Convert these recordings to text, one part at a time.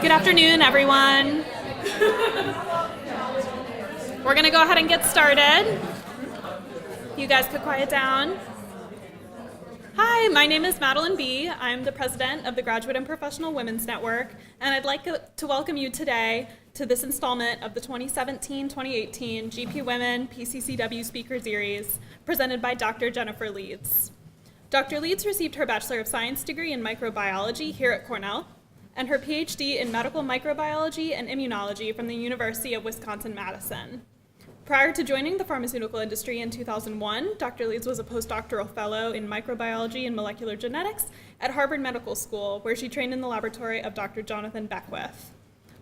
Good afternoon, everyone. We're going to go ahead and get started. You guys could quiet down. Hi, my name is Madeline B. I'm the president of the Graduate and Professional Women's Network, and I'd like to welcome you today to this installment of the 2017-2018 GPWomen PCCW Speaker Series presented by Dr. Jennifer Leeds. Dr. Leeds received her Bachelor of Science degree in microbiology here at Cornell and her PhD in medical microbiology and immunology from the University of Wisconsin-Madison. Prior to joining the pharmaceutical industry in 2001, Dr. Leeds was a postdoctoral fellow in microbiology and molecular genetics at Harvard Medical School, where she trained in the laboratory of Dr. Jonathan Beckwith.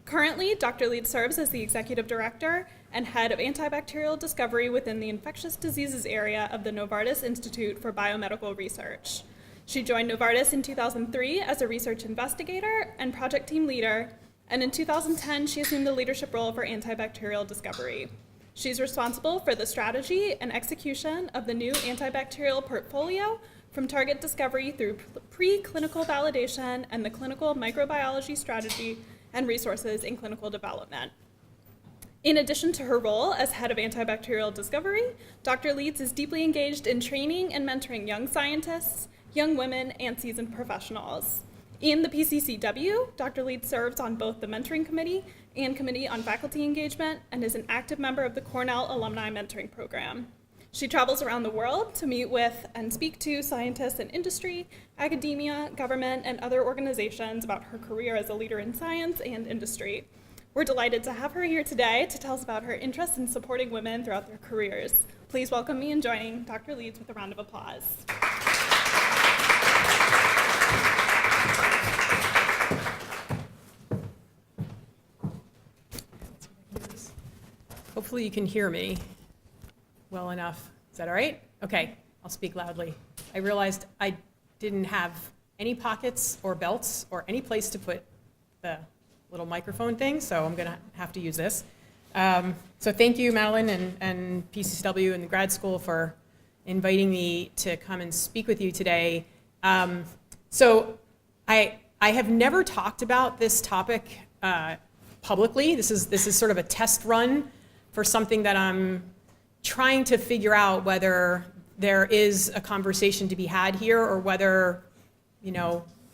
Currently, Dr. Leeds serves as the executive director and head of antibacterial discovery within the infectious diseases area of the Novartis Institute for Biomedical Research. She joined Novartis in 2003 as a research investigator and project team leader, and in 2010, she assumed the leadership role for antibacterial discovery. She's responsible for the strategy and execution of the new antibacterial portfolio from target discovery through preclinical validation and the clinical microbiology strategy and resources in clinical development. In addition to her role as head of antibacterial discovery, Dr. Leeds is deeply engaged in training and mentoring young scientists, young women, and seasoned professionals. In the PCCW, Dr. Leeds serves on both the mentoring committee and committee on faculty engagement and is an active member of the Cornell Alumni Mentoring Program. She travels around the world to meet with and speak to scientists in industry, academia, government, and other organizations about her career as a leader in science and industry. We're delighted to have her here today to tell us about her interest in supporting women throughout their careers. Please welcome me in joining Dr. Leeds with a round of applause. Hopefully you can hear me well enough. Is that all right? Okay, I'll speak loudly. I realized I didn't have any pockets or belts or any place to put the little microphone thing, so I'm going to have to use this. So thank you, Madeline and PCCW and the grad school for inviting me to come and speak with you today. So I have never talked about this topic publicly. This is sort of a test run for something that I'm trying to figure out whether there is a conversation to be had here or whether,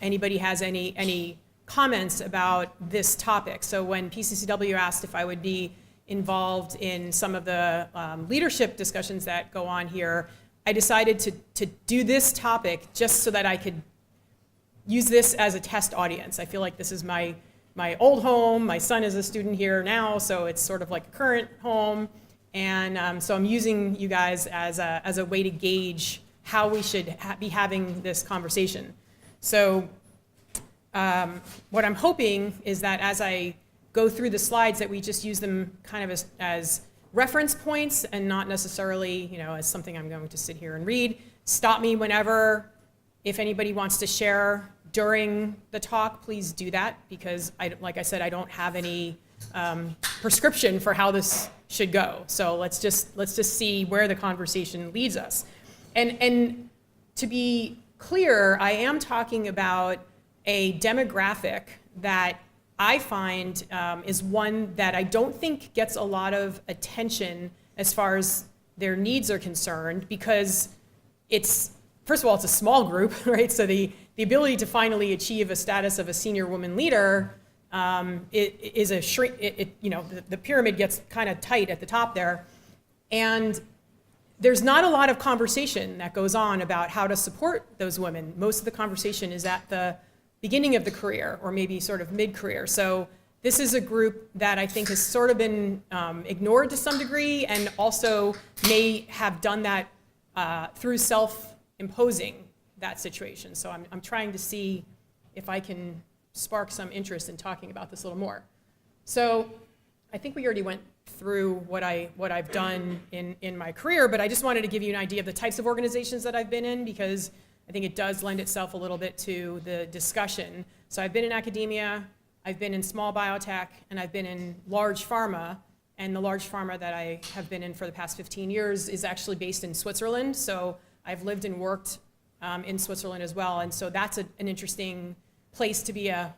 anybody has any comments about this topic. So when PCCW asked if I would be involved in some of the leadership discussions that go on here, I decided to do this topic just so that I could use this as a test audience. I feel like this is my old home. My son is a student here now, so it's sort of like a current home. And so I'm using you guys as a way to gauge how we should be having this conversation. So what I'm hoping is that as I go through the slides that we just use them kind of as reference points and not necessarily as something I'm going to sit here and read. Stop me whenever. If anybody wants to share during the talk, please do that, because like I said, I don't have any prescription for how this should go. So let's just see where the conversation leads us. And to be clear, I am talking about a demographic that I find is one that I don't think gets a lot of attention as far as their needs are concerned, because first of all, it's a small group, right? So the ability to finally achieve a status of a senior woman leader is a shrink. The pyramid gets kind of tight at the top there, and there's not a lot of conversation that goes on about how to support those women. Most of the conversation is at the beginning of the career or maybe sort of mid-career. So this is a group that I think has sort of been ignored to some degree, and also may have done that through self-imposing that situation. So I'm trying to see if I can spark some interest in talking about this a little more. So I think we already went through what I've done in my career, but I just wanted to give you an idea of the types of organizations that I've been in, because I think it does lend itself a little bit to the discussion. So I've been in academia, I've been in small biotech, and I've been in large pharma. And the large pharma that I have been in for the past 15 years is actually based in Switzerland. So I've lived and worked in Switzerland as well. And so that's an interesting place to be a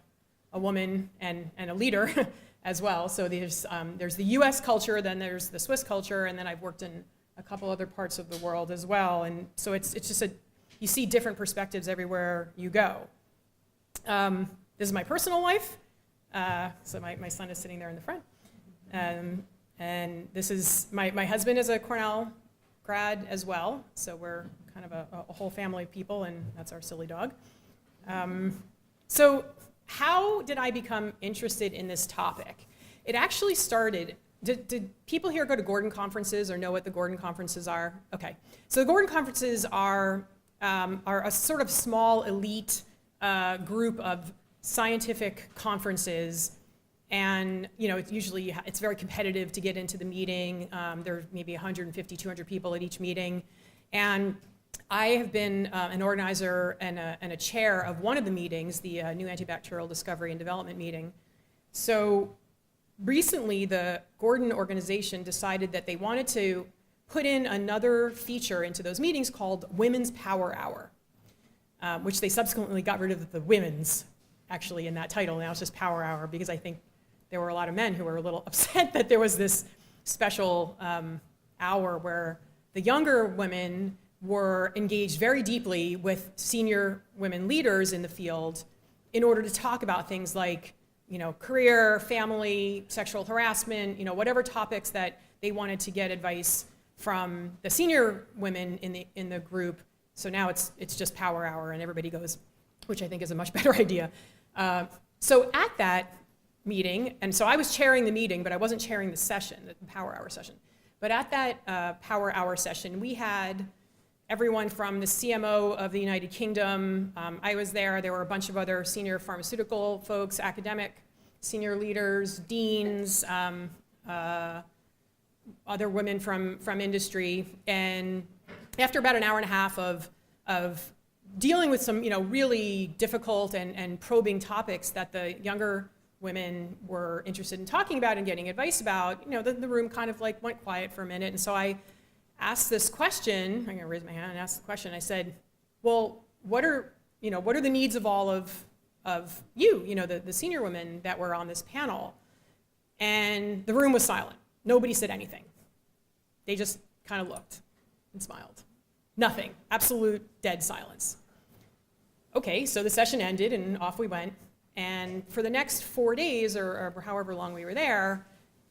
a woman and a leader as well. So there's the US culture, then there's the Swiss culture, and then I've worked in a couple other parts of the world as well. And so it's just you see different perspectives everywhere you go. This is my personal life. So my son is sitting there in the front. And this is, my husband is a Cornell grad as well, so we're kind of a whole family of people, and that's our silly dog. So how did I become interested in this topic? It actually started, did people here go to Gordon conferences or know what the Gordon conferences are? Okay, so the Gordon conferences are a sort of small elite group of scientific conferences. And it's usually, it's very competitive to get into the meeting. There are maybe 150, 200 people at each meeting. And I have been an organizer and a chair of one of the meetings, the New Antibacterial Discovery and Development meeting. So recently, the Gordon organization decided that they wanted to put in another feature into those meetings called Women's Power Hour, which they subsequently got rid of the women's, actually, in that title. Now it's just Power Hour, because I think there were a lot of men who were a little upset that there was this special hour where the younger women were engaged very deeply with senior women leaders in the field in order to talk about things like, career, family, sexual harassment, whatever topics that they wanted to get advice from the senior women in the group. So now it's just Power Hour and everybody goes, which I think is a much better idea. So at that meeting, and so I was chairing the meeting, but I wasn't chairing the session, the Power Hour session. But at that Power Hour session, we had everyone from the CMO of the United Kingdom. I was there. There were a bunch of other senior pharmaceutical folks, academic senior leaders, deans, other women from industry. And after about an hour and a half of dealing with some really difficult and probing topics that the younger women were interested in talking about and getting advice about, the room kind of went quiet for a minute. And so I asked this question. I'm going to raise my hand and ask the question. I said, well, what are the needs of all of you, the senior women that were on this panel? And the room was silent. Nobody said anything. They just kind of looked and smiled. Nothing. Absolute dead silence. Okay, so the session ended and off we went. And for the next 4 days, or however long we were there,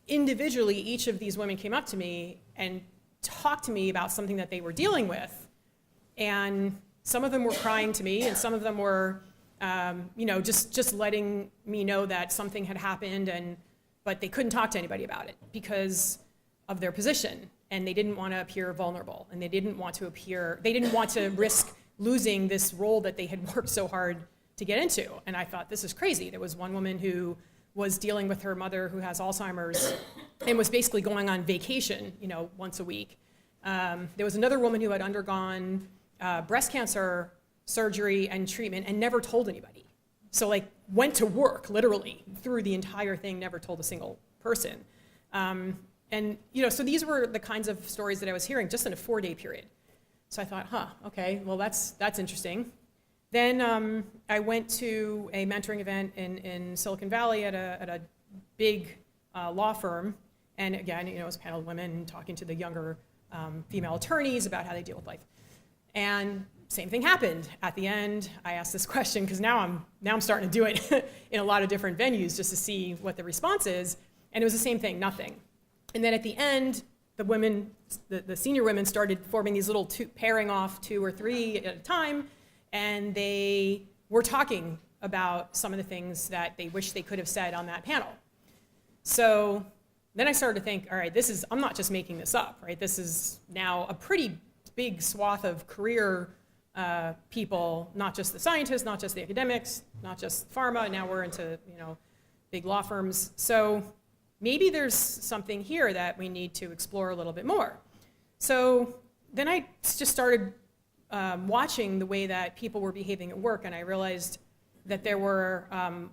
individually, each of these women came up to me and talked to me about something that they were dealing with. And some of them were crying to me, and some of them were, just letting me know that something had happened, but they couldn't talk to anybody about it because of their position. And they didn't want to appear vulnerable, and they didn't want to risk losing this role that they had worked so hard to get into. And I thought, this is crazy. There was one woman who was dealing with her mother who has Alzheimer's and was basically going on vacation, once a week. There was another woman who had undergone breast cancer surgery and treatment and never told anybody. So went to work literally through the entire thing, never told a single person. And so these were the kinds of stories that I was hearing just in a 4-day period. So I thought, okay, well that's interesting. Then I went to a mentoring event in Silicon Valley at a big law firm, and again, it was a panel of women talking to the younger female attorneys about how they deal with life. And same thing happened. At the end, I asked this question because now I'm starting to do it in a lot of different venues just to see what the response is, and it was the same thing, nothing. And then at the end, the women, the senior women, started forming these little pairing off 2 or 3 at a time. And they were talking about some of the things that they wish they could have said on that panel. So then I started to think, all right, I'm not just making this up, right? This is now a pretty big swath of career people, not just the scientists, not just the academics, not just pharma. Now we're into, big law firms. So maybe there's something here that we need to explore a little bit more. So then I just started watching the way that people were behaving at work, and I realized that there were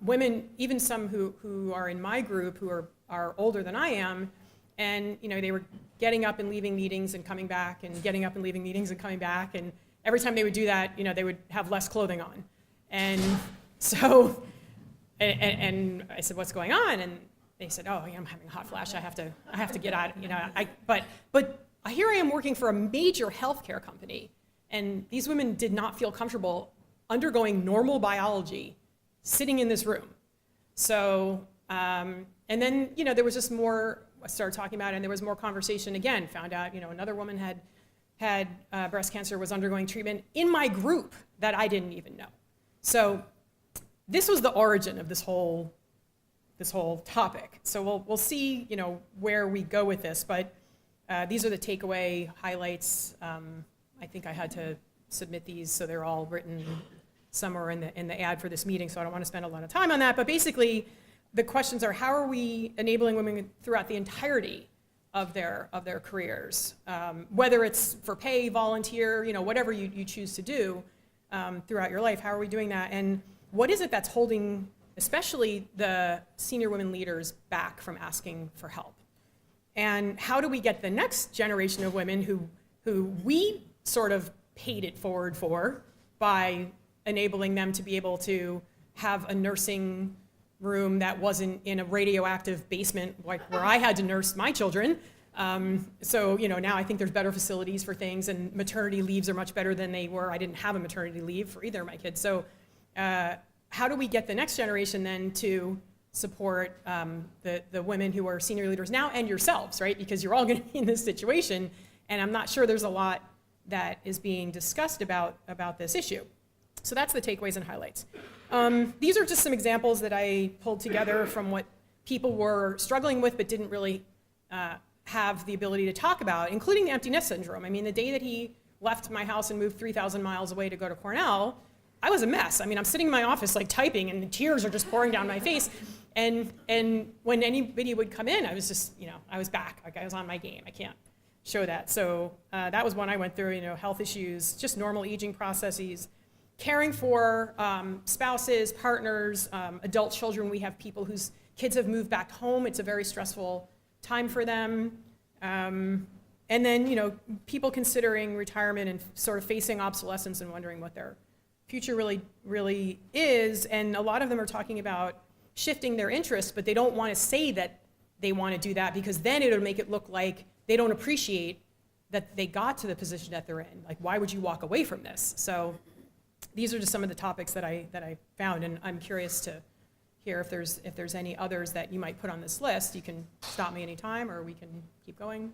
women, even some who are in my group, who are older than I am, and they were getting up and leaving meetings and coming back, and getting up and leaving meetings and coming back, and every time they would do that, they would have less clothing on. And so and I said, what's going on? And they said, oh, yeah, I'm having a hot flash. I have to get out. But here I am working for a major healthcare company, and these women did not feel comfortable undergoing normal biology, sitting in this room. So, and then there was just more. I started talking about it, and there was more conversation. Again, found out another woman had breast cancer, was undergoing treatment in my group that I didn't even know. So this was the origin of this whole topic. So we'll see where we go with this, but these are the takeaway highlights. I think I had to submit these, so they're all written somewhere in the ad for this meeting, so I don't want to spend a lot of time on that. But basically, the questions are, how are we enabling women throughout the entirety of their careers, whether it's for pay, volunteer, whatever you choose to do throughout your life. How are we doing that? And what is it that's holding, especially the senior women leaders, back from asking for help? And how do we get the next generation of women who we sort of paid it forward for by enabling them to be able to have a nursing room that wasn't in a radioactive basement like where I had to nurse my children. So now I think there's better facilities for things, and maternity leaves are much better than they were. I didn't have a maternity leave for either of my kids. So how do we get the next generation then to support the women who are senior leaders now, and yourselves, right? Because you're all going to be in this situation, and I'm not sure there's a lot that is being discussed about this issue. So that's the takeaways and highlights. These are just some examples that I pulled together from what people were struggling with but didn't really have the ability to talk about, including the empty nest syndrome. I mean, the day that he left my house and moved 3,000 miles away to go to Cornell, I was a mess. I mean, I'm sitting in my office like typing, and the tears are just pouring down my face. And when anybody would come in, I was just, I was back. Like, I was on my game. I can't show that. So that was one I went through, health issues, just normal aging processes, caring for spouses, partners, adult children. We have people whose kids have moved back home. It's a very stressful time for them. And then, people considering retirement and sort of facing obsolescence and wondering what their future really is. And a lot of them are talking about shifting their interests, but they don't want to say that they want to do that, because then it'll make it look like they don't appreciate that they got to the position that they're in. Like, why would you walk away from this? So these are just some of the topics that I found, and I'm curious to hear if there's any others that you might put on this list. You can stop me anytime, or we can keep going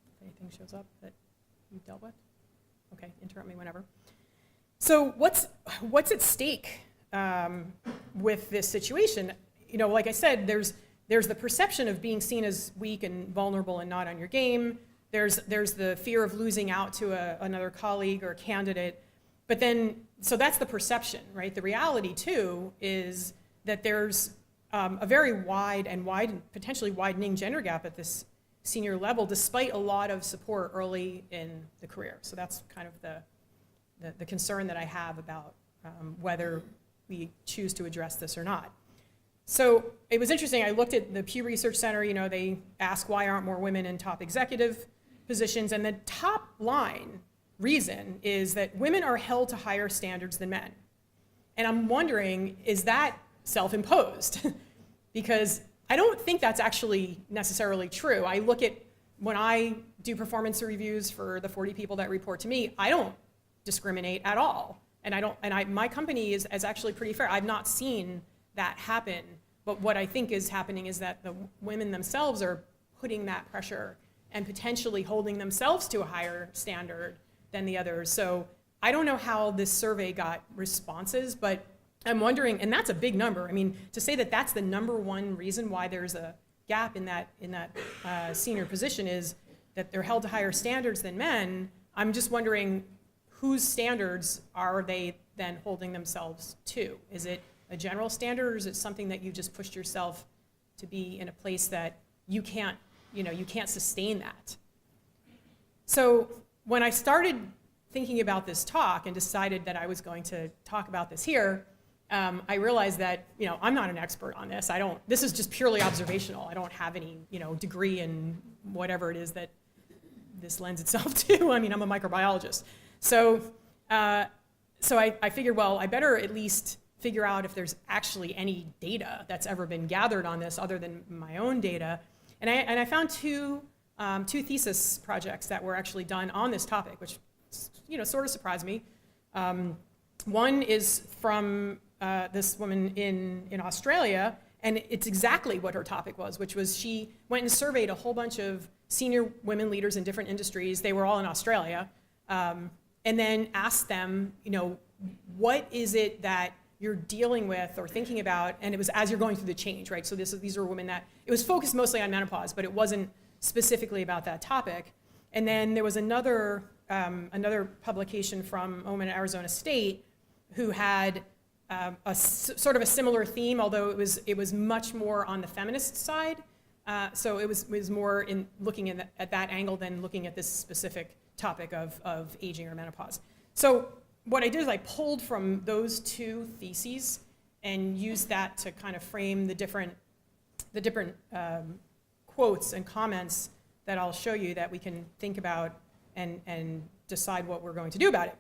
if anything shows up that you've dealt with. Okay, interrupt me whenever. So what's at stake with this situation? Like I said, there's the perception of being seen as weak and vulnerable and not on your game. There's the fear of losing out to another colleague or candidate. But then, so that's the perception, right? The reality, too, is that there's a very wide and potentially widening gender gap at this senior level, despite a lot of support early in the career. So that's kind of the concern that I have about whether we choose to address this or not. So it was interesting. I looked at the Pew Research Center. They ask, why aren't more women in top executive positions? And the top line reason is that women are held to higher standards than men. And I'm wondering, is that self-imposed? Because I don't think that's actually necessarily true. I look at, when I do performance reviews for the 40 people that report to me, I don't discriminate at all. And my company is actually pretty fair. I've not seen that happen. But what I think is happening is that the women themselves are putting that pressure and potentially holding themselves to a higher standard than the others. So I don't know how this survey got responses, but I'm wondering, and that's a big number. I mean, to say that that's the number one reason why there's a gap in that senior position is that they're held to higher standards than men. I'm just wondering, whose standards are they then holding themselves to? Is it a general standard, or is it something that you just pushed yourself to be in a place that you can't sustain that? So when I started thinking about this talk and decided that I was going to talk about this here, I realized that I'm not an expert on this. This is just purely observational. I don't have any degree in whatever it is that this lends itself to. I mean, I'm a microbiologist. So I figured, well, I better at least figure out if there's actually any data that's ever been gathered on this other than my own data. And I found two thesis projects that were actually done on this topic, which sort of surprised me. One is from this woman in Australia, and it's exactly what her topic was, which was she went and surveyed a whole bunch of senior women leaders in different industries. They were all in Australia, and then asked them, what is it that you're dealing with or thinking about? And it was as you're going through the change, right? So these are women that, it was focused mostly on menopause, but it wasn't specifically about that topic. And then there was another publication from a woman at Arizona State who had sort of a similar theme, although it was much more on the feminist side. So it was more in looking at that angle than looking at this specific topic of aging or menopause. So what I did is I pulled from those two theses and used that to kind of frame the different quotes and comments that I'll show you that we can think about and decide what we're going to do about it.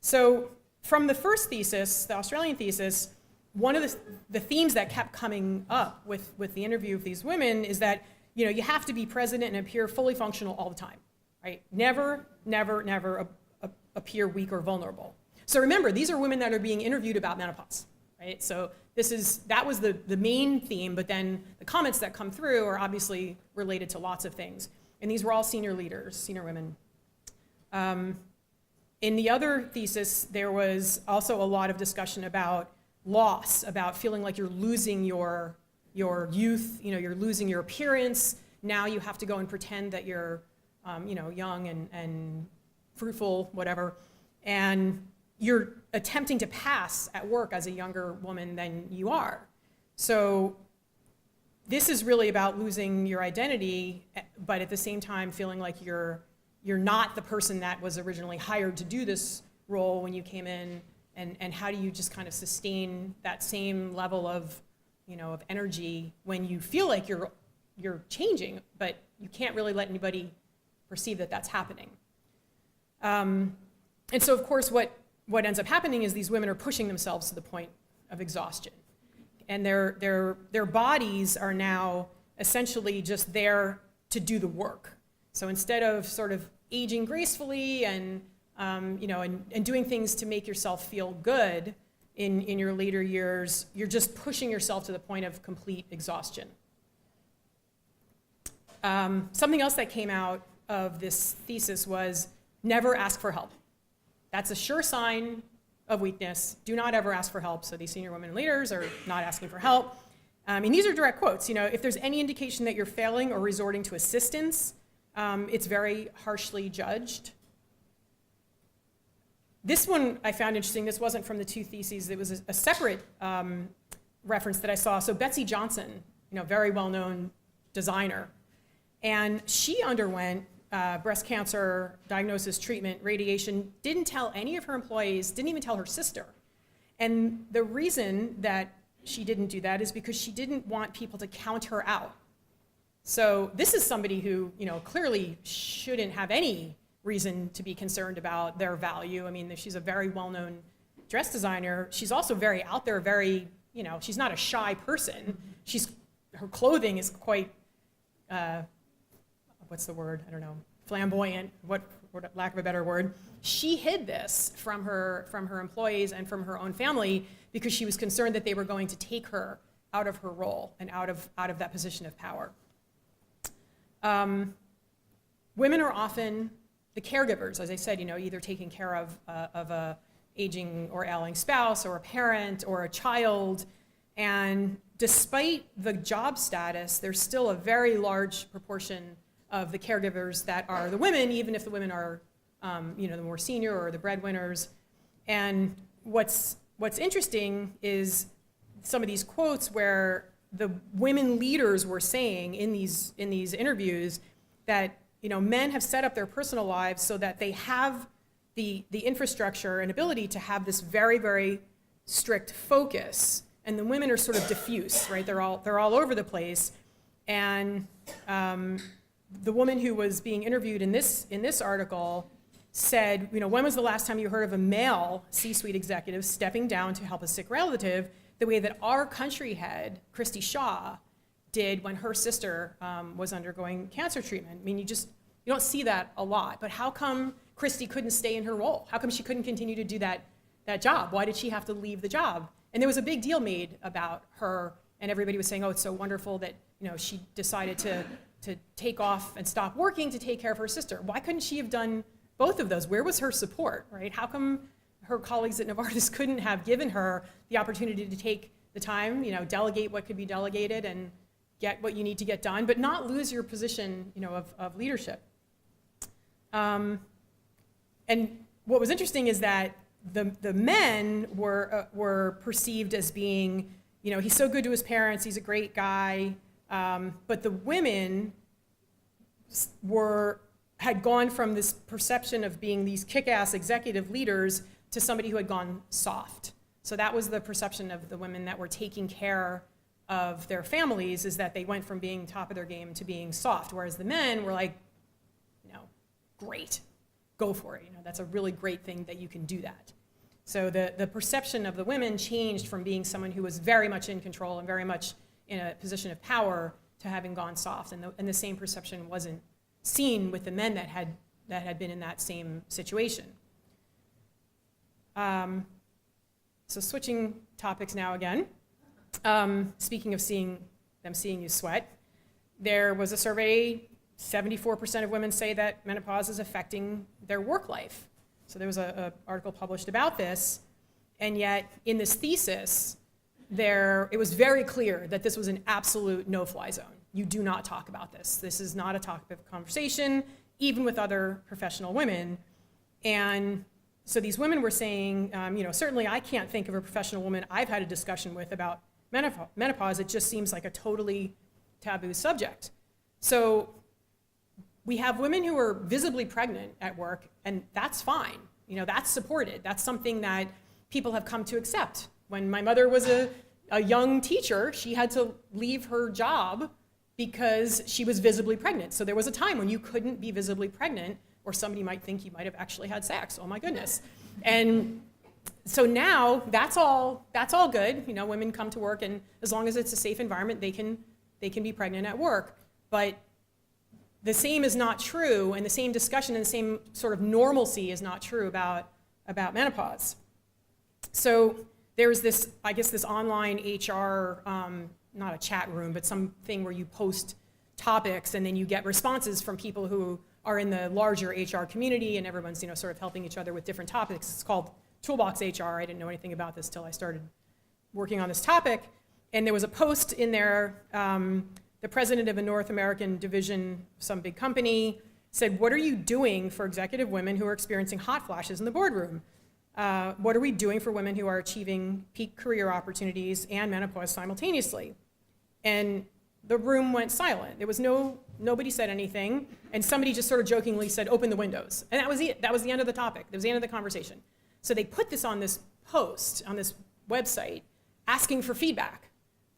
So from the first thesis, the Australian thesis, one of the themes that kept coming up with the interview of these women is that you have to be present and appear fully functional all the time, right? Never appear weak or vulnerable. So remember, these are women that are being interviewed about menopause, right? So that was the main theme, but then the comments that come through are obviously related to lots of things. And these were all senior leaders, senior women. In the other thesis, there was also a lot of discussion about loss, about feeling like you're losing your youth, you're losing your appearance. Now you have to go and pretend that you're young and fruitful, whatever. And you're attempting to pass at work as a younger woman than you are. So this is really about losing your identity, but at the same time feeling like you're not the person that was originally hired to do this role when you came in, and how do you just kind of sustain that same level of energy when you feel like you're changing, but you can't really let anybody perceive that that's happening. And so of course what ends up happening is these women are pushing themselves to the point of exhaustion. And their bodies are now essentially just there to do the work. So instead of sort of aging gracefully and doing things to make yourself feel good in your later years, you're just pushing yourself to the point of complete exhaustion. Something else that came out of this thesis was never ask for help. That's a sure sign of weakness. Do not ever ask for help. So these senior women leaders are not asking for help. And these are direct quotes. If there's any indication that you're failing or resorting to assistance, it's very harshly judged. This one I found interesting. This wasn't from the two theses. It was a separate reference that I saw. So Betsy Johnson, very well-known designer, and she underwent breast cancer diagnosis, treatment, radiation, didn't tell any of her employees, didn't even tell her sister. And the reason that she didn't do that is because she didn't want people to count her out. So this is somebody who, clearly shouldn't have any reason to be concerned about their value. I mean, she's a very well-known dress designer. She's also very out there, very, she's not a shy person. Her clothing is quite, what's the word? I don't know, flamboyant, what lack of a better word. She hid this from her employees and from her own family because she was concerned that they were going to take her out of her role and out of that position of power. Women are often the caregivers, as I said, either taking care of a aging or ailing spouse or a parent or a child. And despite the job status, there's still a very large proportion of the caregivers that are the women, even if the women are, the more senior or the breadwinners. And what's interesting is some of these quotes where the women leaders were saying in these interviews that men have set up their personal lives so that they have the infrastructure and ability to have this very, very strict focus, and the women are sort of diffuse, right? They're all over the place, and the woman who was being interviewed in this article said, when was the last time you heard of a male C-suite executive stepping down to help a sick relative the way that our country head, Christy Shaw, did when her sister was undergoing cancer treatment? I mean, you don't see that a lot. But how come Christy couldn't stay in her role? How come she couldn't continue to do that job? Why did she have to leave the job? And there was a big deal made about her, and everybody was saying, oh, it's so wonderful that she decided to take off and stop working to take care of her sister. Why couldn't she have done both of those? Where was her support, right? How come her colleagues at Novartis couldn't have given her the opportunity to take the time, delegate what could be delegated and get what you need to get done, but not lose your position, of leadership? And what was interesting is that the men were perceived as being, he's so good to his parents, he's a great guy, but the women had gone from this perception of being these kick-ass executive leaders to somebody who had gone soft. So that was the perception of the women that were taking care of their families, is that they went from being top of their game to being soft, whereas the men were like, great, go for it. That's a really great thing that you can do that. So the perception of the women changed from being someone who was very much in control and very much in a position of power to having gone soft, and the same perception wasn't seen with the men that had been in that same situation. So switching topics now again. Speaking of seeing you sweat, there was a survey, 74% of women say that menopause is affecting their work life. So there was an article published about this, and yet in this thesis, it was very clear that this was an absolute no-fly zone. You do not talk about this. This is not a topic of conversation, even with other professional women. And so these women were saying, certainly I can't think of a professional woman I've had a discussion with about menopause. It just seems like a totally taboo subject. So we have women who are visibly pregnant at work, and that's fine. That's supported. That's something that people have come to accept. When my mother was a young teacher, she had to leave her job because she was visibly pregnant. So there was a time when you couldn't be visibly pregnant, or somebody might think you might have actually had sex. Oh my goodness. And so now that's all good. Women come to work, and as long as it's a safe environment, they can be pregnant at work. But the same is not true, and the same discussion and the same sort of normalcy is not true about menopause. So there was this online HR, not a chat room, but something where you post topics and then you get responses from people who are in the larger HR community, and everyone's sort of helping each other with different topics. It's called Toolbox HR. I didn't know anything about this till I started working on this topic. And there was a post in there, the president of a North American division, some big company, said, "What are you doing for executive women who are experiencing hot flashes in the boardroom? What are we doing for women who are achieving peak career opportunities and menopause simultaneously?" And the room went silent. There was nobody said anything, and somebody just sort of jokingly said, "Open the windows." And that was it. That was the end of the topic. That was the end of the conversation. So they put this on this post, on this website, asking for feedback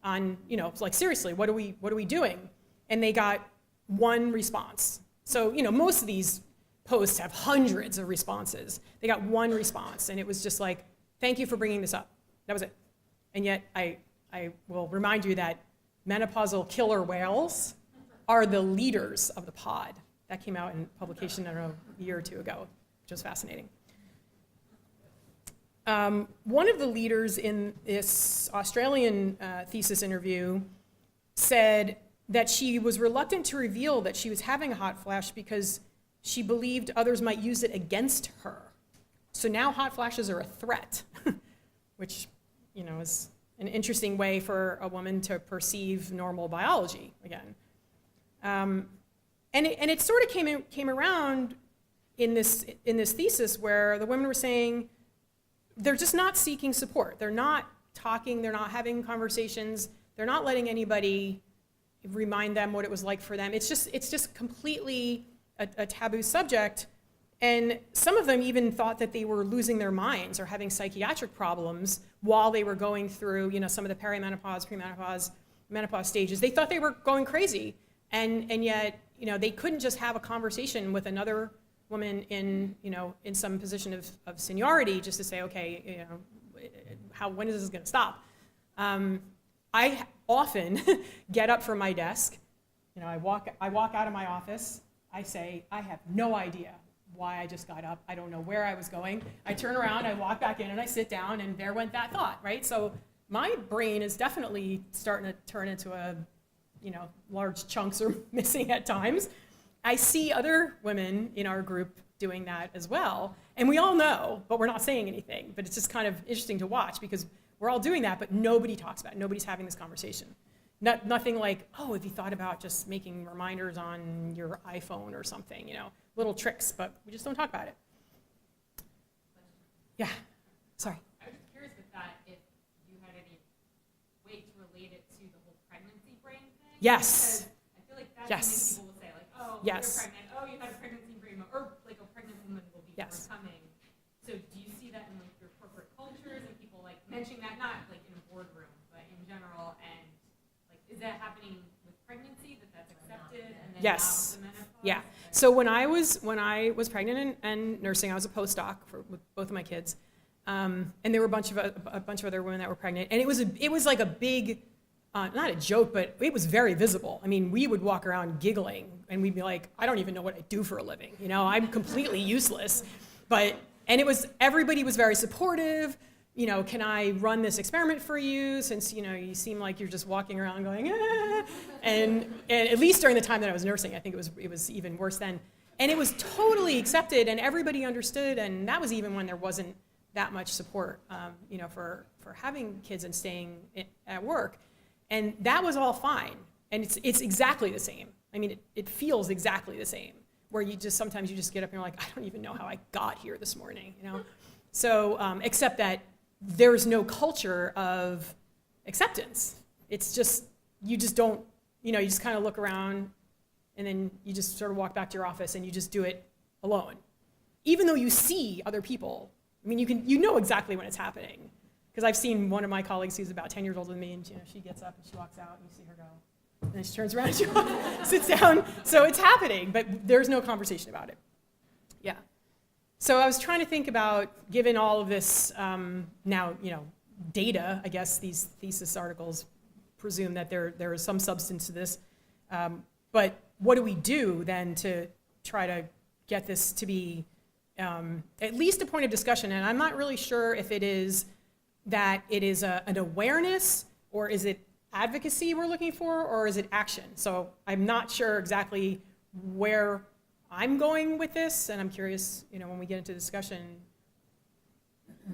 on, like, seriously, what are we doing? And they got one response. So, most of these posts have hundreds of responses. They got one response, and it was just like, "Thank you for bringing this up." That was it. And yet, I will remind you that menopausal killer whales are the leaders of the pod. That came out in publication, I don't know, a year or two ago, which was fascinating. One of the leaders in this Australian thesis interview said that she was reluctant to reveal that she was having a hot flash because she believed others might use it against her. So now hot flashes are a threat, which, is an interesting way for a woman to perceive normal biology again. And it sort of came around in this thesis where the women were saying they're just not seeking support. They're not talking. They're not having conversations. They're not letting anybody remind them what it was like for them. It's just completely a taboo subject. And some of them even thought that they were losing their minds or having psychiatric problems while they were going through, some of the perimenopause, premenopause, menopause stages. They thought they were going crazy. And yet, they couldn't just have a conversation with another woman in, in some position of seniority just to say, okay, when is this going to stop? I often get up from my desk, I walk out of my office, I say, I have no idea why I just got up, I don't know where I was going. I turn around, I walk back in, and I sit down, and there went that thought, right? So my brain is definitely starting to turn into large chunks are missing at times. I see other women in our group doing that as well, and we all know, but we're not saying anything. But it's just kind of interesting to watch because we're all doing that, but nobody talks about it. Nobody's having this conversation. Nothing like, oh, have you thought about just making reminders on your iPhone or something, little tricks, but we just don't talk about it. Yeah, sorry. I was just curious with that, if you had any way to relate it to the whole pregnancy brain thing. Yes. Because I feel like that's Yes. something people will say, like, oh, Yes. you're pregnant, oh, you had a pregnancy brain, or like a pregnant woman will be Yes. forthcoming. So do you see that in like your corporate cultures and people like mentioning that, not like in a boardroom, but in general, and like, is that happening with pregnancy, that's accepted, and then Yes. not with the menopause? Yeah. So when I was pregnant and nursing, I was a postdoc with both of my kids, and there were a bunch of other women that were pregnant, and it was like a big, not a joke, but it was very visible. I mean, we would walk around giggling, and we'd be like, I don't even know what I do for a living. I'm completely useless. Everybody was very supportive. Can I run this experiment for you since, you seem like you're just walking around going, ah. And at least during the time that I was nursing, I think it was even worse then. And it was totally accepted and everybody understood, and that was even when there wasn't that much support, for having kids and staying at work. And that was all fine. And it's exactly the same. I mean, it feels exactly the same, where sometimes you just get up and you're like, I don't even know how I got here this morning, So, except that there's no culture of acceptance. It's just, you just don't, you just kind of look around and then you just sort of walk back to your office and you just do it alone. Even though you see other people, I mean, you know exactly when it's happening. Because I've seen one of my colleagues who's about 10 years older than me, and she gets up and she walks out and you see her go. And then she turns around and she sits down. So it's happening, but there's no conversation about it. Yeah. So I was trying to think about, given all of this now, data, I guess these thesis articles presume that there is some substance to this. But what do we do then to try to get this to be at least a point of discussion? And I'm not really sure if it is that it is an awareness, or is it advocacy we're looking for, or is it action? So I'm not sure exactly where I'm going with this, and I'm curious, when we get into discussion,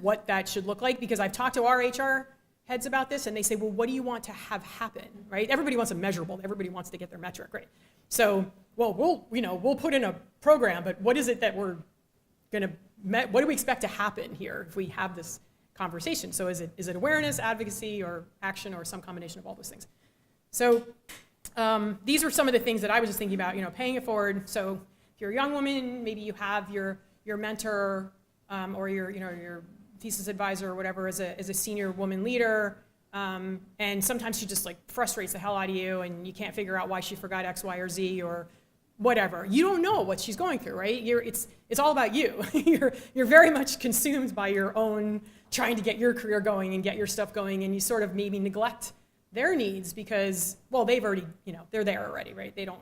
what that should look like, because I've talked to our HR heads about this, and they say, well, what do you want to have happen, right? Everybody wants a measurable. Everybody wants to get their metric, right? So, well, we'll put in a program, but what is it that we're going to, what do we expect to happen here if we have this conversation? So is it awareness, advocacy, or action, or some combination of all those things? So these are some of the things that I was just thinking about, paying it forward. So if you're a young woman, maybe you have your mentor or your thesis advisor or whatever as a senior woman leader, and sometimes she just like frustrates the hell out of you, and you can't figure out why she forgot X, Y, or Z, or whatever. You don't know what she's going through, right? It's all about you. You're very much consumed by your own trying to get your career going and get your stuff going, and you sort of maybe neglect their needs because, well, they've already, they're there already, right? They don't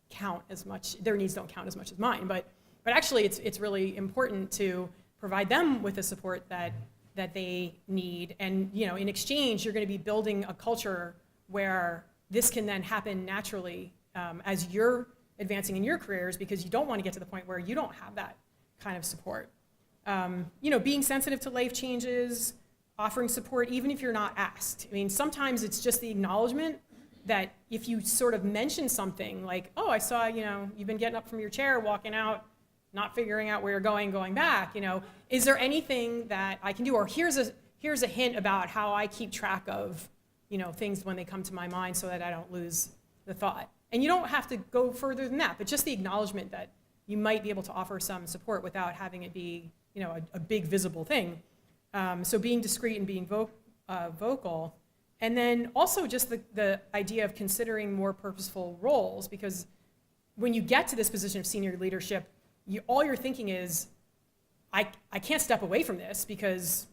count as much, their needs don't count as much as mine, but actually it's really important to provide them with the support that they need. And in exchange, you're going to be building a culture where this can then happen naturally as you're advancing in your careers, because you don't want to get to the point where you don't have that kind of support. Being sensitive to life changes, offering support even if you're not asked. I mean, sometimes it's just the acknowledgement that if you sort of mention something like, oh, I saw, you've been getting up from your chair, walking out, not figuring out where you're going back, is there anything that I can do? Or here's a hint about how I keep track of, things when they come to my mind so that I don't lose the thought. And you don't have to go further than that, but just the acknowledgement that you might be able to offer some support without having it be, a big visible thing. So being discreet and being vocal. And then also just the idea of considering more purposeful roles, because when you get to this position of senior leadership, all you're thinking is, I can't step away from this because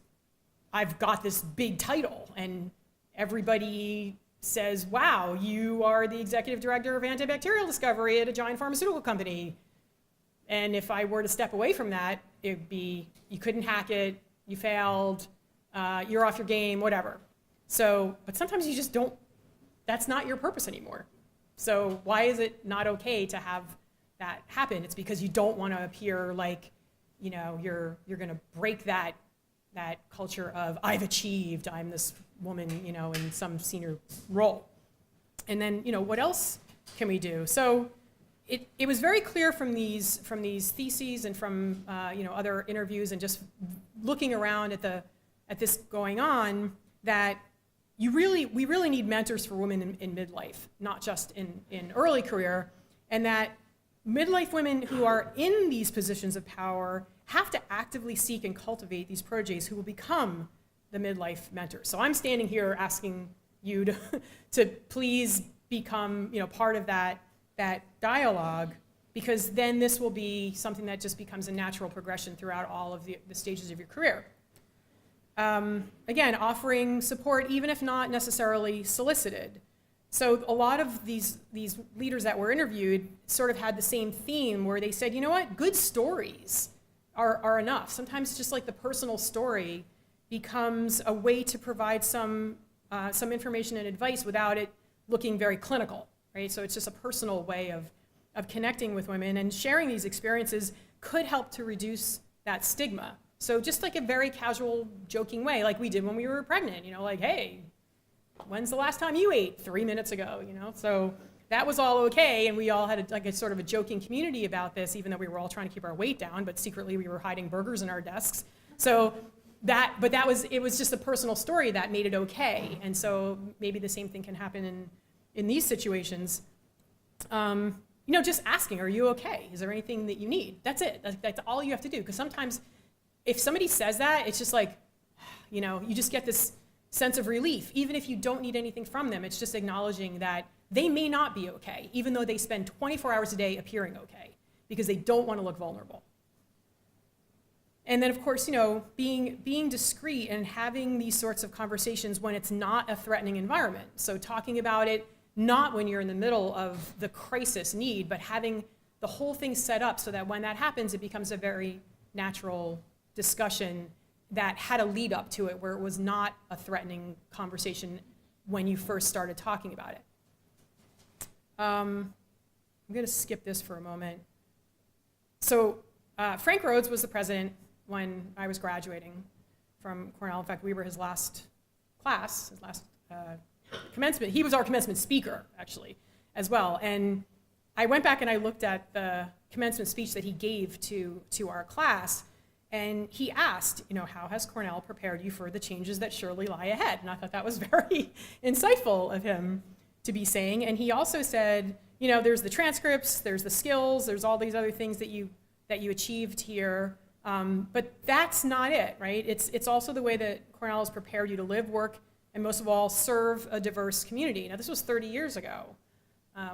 I've got this big title and everybody says, wow, you are the executive director of antibacterial discovery at a giant pharmaceutical company. And if I were to step away from that, it'd be, you couldn't hack it, you failed, you're off your game, whatever. So, but sometimes you just don't, that's not your purpose anymore. So why is it not okay to have that happen? It's because you don't want to appear like, you know, you're going to break that culture of I've achieved, I'm this woman, you know, in some senior role. And then, you know, what else can we do? So it was very clear from these theses and from you know, other interviews and just looking around at this going on, that we really need mentors for women in midlife, not just in early career, and that midlife women who are in these positions of power have to actively seek and cultivate these proteges who will become the midlife mentors. So I'm standing here asking you to please become, you know, part of that dialogue, because then this will be something that just becomes a natural progression throughout all of the stages of your career. Again, offering support, even if not necessarily solicited. So a lot of these leaders that were interviewed sort of had the same theme, where they said, you know what, good stories are enough. Sometimes just like the personal story becomes a way to provide some information and advice without it looking very clinical, right? So it's just a personal way of connecting with women, and sharing these experiences could help to reduce that stigma. So just like a very casual, joking way, like we did when we were pregnant, you know, like, hey, when's the last time you ate? 3 minutes ago, you know? So that was all okay, and we all had like a sort of a joking community about this, even though we were all trying to keep our weight down, but secretly we were hiding burgers in our desks. So it was just a personal story that made it okay. And so maybe the same thing can happen in these situations. You know, just asking, are you okay? Is there anything that you need? That's it. That's all you have to do. Because sometimes if somebody says that, it's just like, you know, you just get this sense of relief. Even if you don't need anything from them, it's just acknowledging that they may not be okay, even though they spend 24 hours a day appearing okay, because they don't want to look vulnerable. And then, of course, you know, being discreet and having these sorts of conversations when it's not a threatening environment. So talking about it not when you're in the middle of the crisis need, but having the whole thing set up so that when that happens, it becomes a very natural discussion that had a lead up to it, where it was not a threatening conversation when you first started talking about it. I'm going to skip this for a moment. So Frank Rhodes was the president when I was graduating from Cornell. In fact, we were his last class, his last commencement. He was our commencement speaker, actually, as well. And I went back and I looked at the commencement speech that he gave to our class, and he asked, you know, how has Cornell prepared you for the changes that surely lie ahead? And I thought that was very insightful of him to be saying. And he also said, you know, there's the transcripts, there's the skills, there's all these other things that you achieved here, but that's not it, right? It's also the way that Cornell has prepared you to live, work, and most of all, serve a diverse community. Now, this was 30 years ago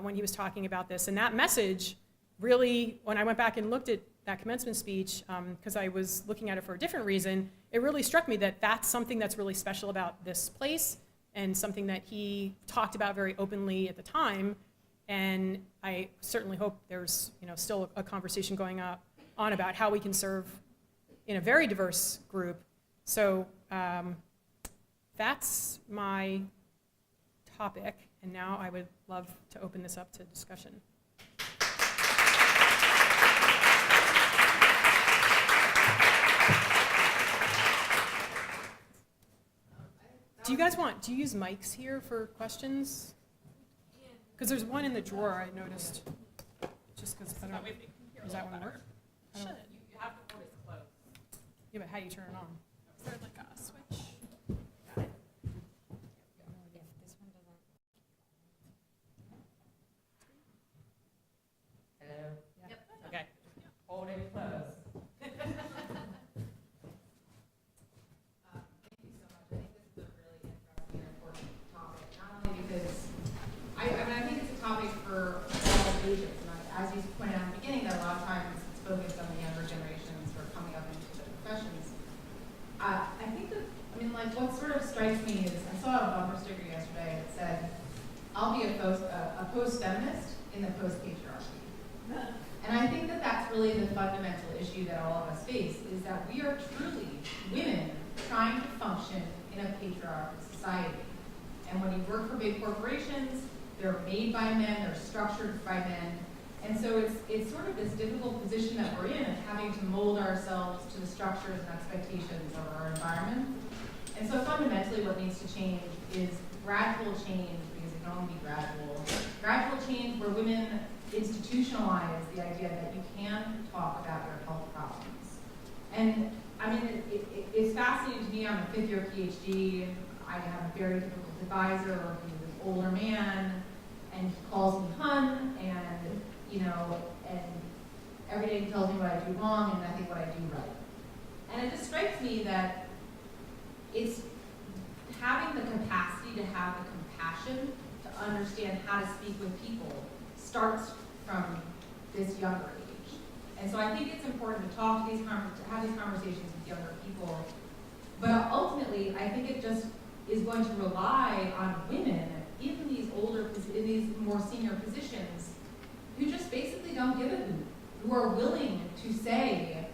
when he was talking about this, and that message really, when I went back and looked at that commencement speech, because I was looking at it for a different reason, it really struck me that that's something that's really special about this place, and something that he talked about very openly at the time. And I certainly hope there's, you know, still a conversation going on about how we can serve in a very diverse group. So that's my topic, and now I would love to open this up to discussion. Do you use mics here for questions? Because there's one in the drawer I noticed. Just because I don't know. Does that one work? Should. You have to always close. Yeah, but how do you turn it on? Is there like a switch? This one doesn't. Hello? Yep. Okay. Hold it close. Thank you so much. I think this is a really interesting and important topic, not only because I think it's a topic for all ages. And as you pointed out in the beginning, that a lot of times it's focused I mean, like, what sort of strikes me is, I saw a bumper sticker yesterday that said, I'll be a post-feminist in the post-patriarchy. And I think that that's really the fundamental issue that all of us face, is that we are truly women trying to function in a patriarchal society. And when you work for big corporations, they're made by men, they're structured by men. And so it's sort of this difficult position that we're in of having to mold ourselves to the structures and expectations of our environment. And so fundamentally what needs to change is gradual change, because it can only be gradual. Gradual change where women institutionalize the idea that you can talk about your health problems. And I mean, it's fascinating to me. I'm a fifth-year PhD. I have a very difficult advisor working with an older man, and he calls me hun, and and every day he tells me what I do wrong and I think what I do right. And it just strikes me that it's having the capacity to have the compassion to understand how to speak with people starts from this younger age. And so I think it's important to talk to have these conversations with younger people. But ultimately, I think it just is going to rely on women in these more senior positions who just basically don't give a hoot, who are willing to say,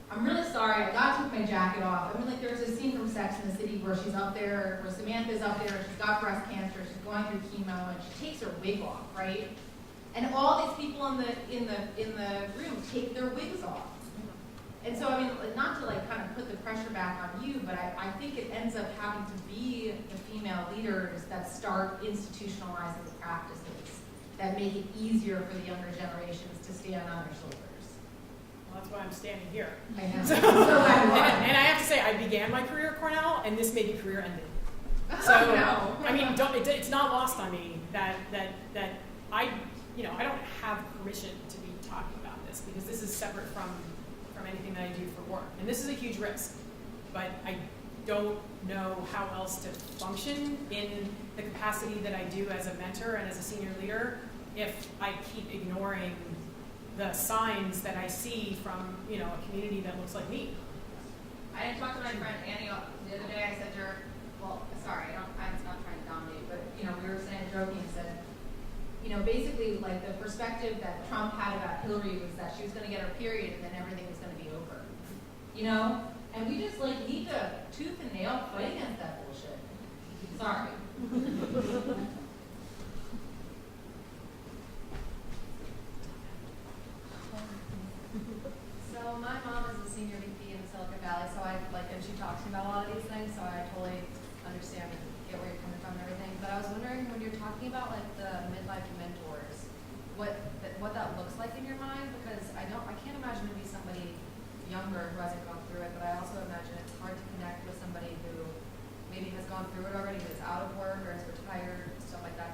I'm really sorry, I got to take my jacket off. I mean, like, there's a scene from Sex and the City where she's up there, where Samantha's up there, she's got breast cancer, she's going through chemo, and she takes her wig off, right? And all these people in the room take their wigs off. And so, I mean, not to like kind of put the pressure back on you, but I think it ends up having to be the female leaders that start institutionalizing the practices that make it easier for the younger generations to stand on their shoulders. Well, that's why I'm standing here. I know. And I have to say, I began my career at Cornell, and this may be career ending. So, no. I mean, it's not lost on me that I don't have permission to be talking about this, because this is separate from anything that I do for work. And this is a huge risk, but I don't know how else to function in the capacity that I do as a mentor and as a senior leader if I keep ignoring the signs that I see from a community that looks like me. I talked to my friend Annie the other day. I said to her, well, sorry, I'm not trying to dominate, but we were saying, joking, and said, basically, like, the perspective that Trump had about Hillary was that she was going to get her period and then everything was going to be over. And we just like need to tooth and nail fight against that bullshit. Sorry. So my mom is a senior VP in Silicon Valley, so and she talks to me about a lot of these things, so I totally understand and get where you're coming from and everything. But I was wondering, when you're talking about like the midlife mentors, what that looks like in your mind, because I can't imagine to be somebody younger who hasn't gone through it, but I also imagine it's hard to connect with somebody who maybe has gone through it already, who is out of work or is retired, stuff like that.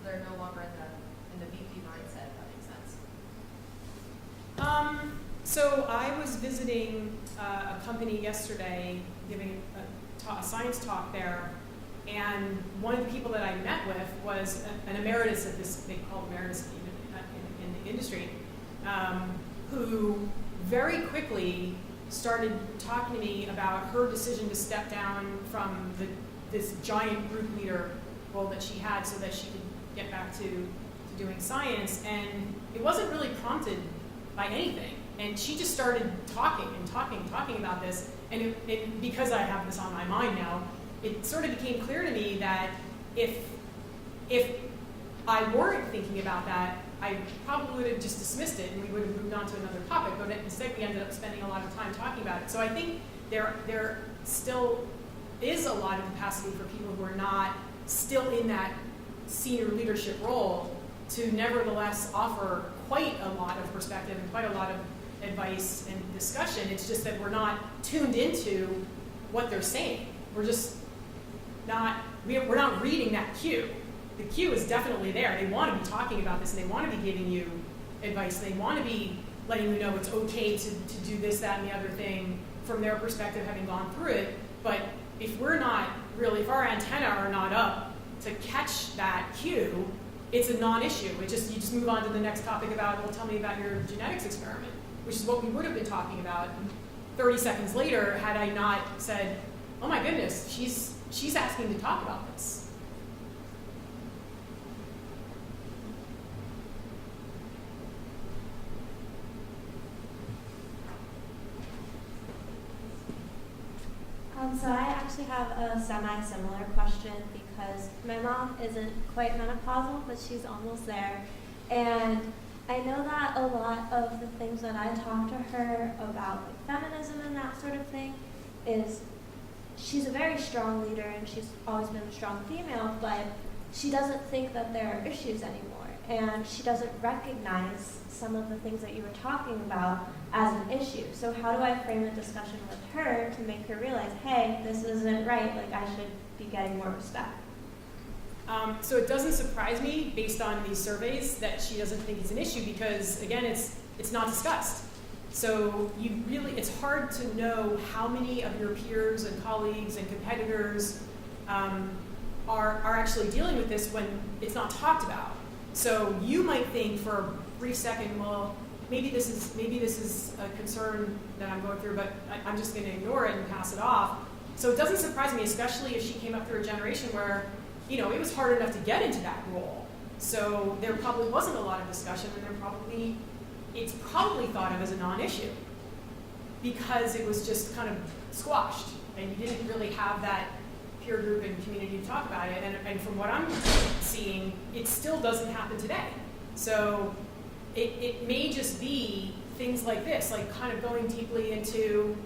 They're no longer in the VP mindset, if that makes sense. So I was visiting a company yesterday, giving a science talk there, and one of the people that I met with was an emeritus at this, they call it emeritus in the industry, who very quickly started talking to me about her decision to step down from this giant group leader role that she had so that she could get back to doing science. And it wasn't really prompted by anything. And she just started talking about this. And because I have this on my mind now, it sort of became clear to me that if I weren't thinking about that, I probably would have just dismissed it and we would have moved on to another topic, but instead we ended up spending a lot of time talking about it. So I think there still is a lot of capacity for people who are not still in that senior leadership role to nevertheless offer quite a lot of perspective and quite a lot of advice and discussion. It's just that we're not tuned into what they're saying. We're not reading that cue. The cue is definitely there. They want to be talking about this, and they want to be giving you advice. They want to be letting you know it's okay to do this, that, and the other thing from their perspective, having gone through it. But if our antennae are not up to catch that cue, it's a non-issue. You just move on to the next topic about, well, tell me about your genetics experiment, which is what we would have been talking about 30 seconds later had I not said, oh my goodness, she's asking to talk about this. So I actually have a semi-similar question because my mom isn't quite menopausal, but she's almost there. And I know that a lot of the things that I talk to her about, like feminism and that sort of thing, is she's a very strong leader and she's always been a strong female, but she doesn't think that there are issues anymore. And she doesn't recognize some of the things that you were talking about as an issue. So how do I frame a discussion with her to make her realize, hey, this isn't right, like I should be getting more respect? So it doesn't surprise me, based on these surveys, that she doesn't think it's an issue because, again, it's not discussed. So it's hard to know how many of your peers and colleagues and competitors are actually dealing with this when it's not talked about. So you might think for a brief second, well, maybe this is a concern that I'm going through, but I'm just going to ignore it and pass it off. So it doesn't surprise me, especially if she came up through a generation where, it was hard enough to get into that role. So there probably wasn't a lot of discussion, and it's probably thought of as a non-issue because it was just kind of squashed, and you didn't really have that peer group and community to talk about it. And from what I'm seeing, it still doesn't happen today. So it may just be things like this, like kind of going deeply into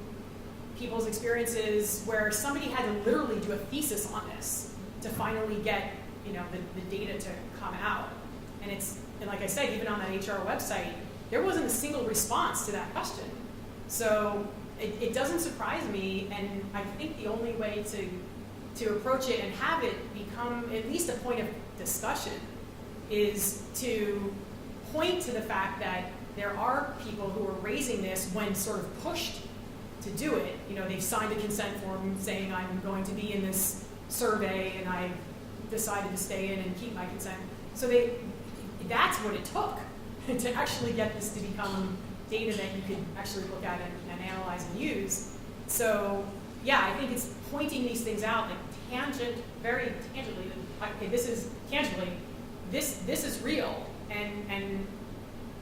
people's experiences where somebody had to literally do a thesis on this to finally get, the data to come out. And like I said, even on that HR website, there wasn't a single response to that question. So it doesn't surprise me, and I think the only way to approach it and have it become at least a point of discussion is to point to the fact that there are people who are raising this when sort of pushed to do it. They've signed a consent form saying I'm going to be in this survey and I decided to stay in and keep my consent. So that's what it took to actually get this to become data that you could actually look at and analyze and use. So yeah, I think it's pointing these things out like very tangibly. Okay, this is tangibly, this is real, and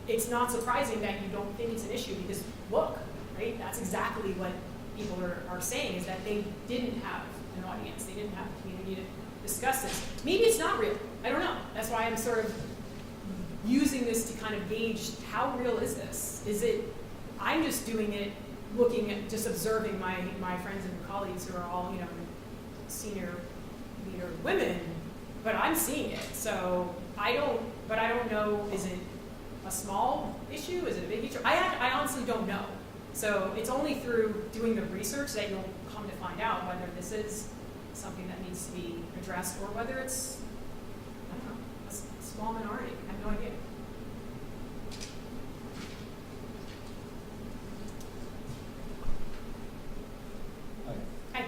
it's not surprising that you don't think it's an issue because look, right? That's exactly what people are saying, is that they didn't have an audience, they didn't have a community to discuss this. Maybe it's not real. I don't know. That's why I'm sort of using this to kind of gauge how real is this? Is it? I'm just doing it, looking at, just observing my friends and colleagues who are all senior leader women, but I'm seeing it. So I don't know. Is it a small issue? Is it a big issue? I honestly don't know. So it's only through doing the research that you'll come to find out whether this is something that needs to be addressed or whether it's, I don't know, a small minority. I have no idea. Hi. Hi.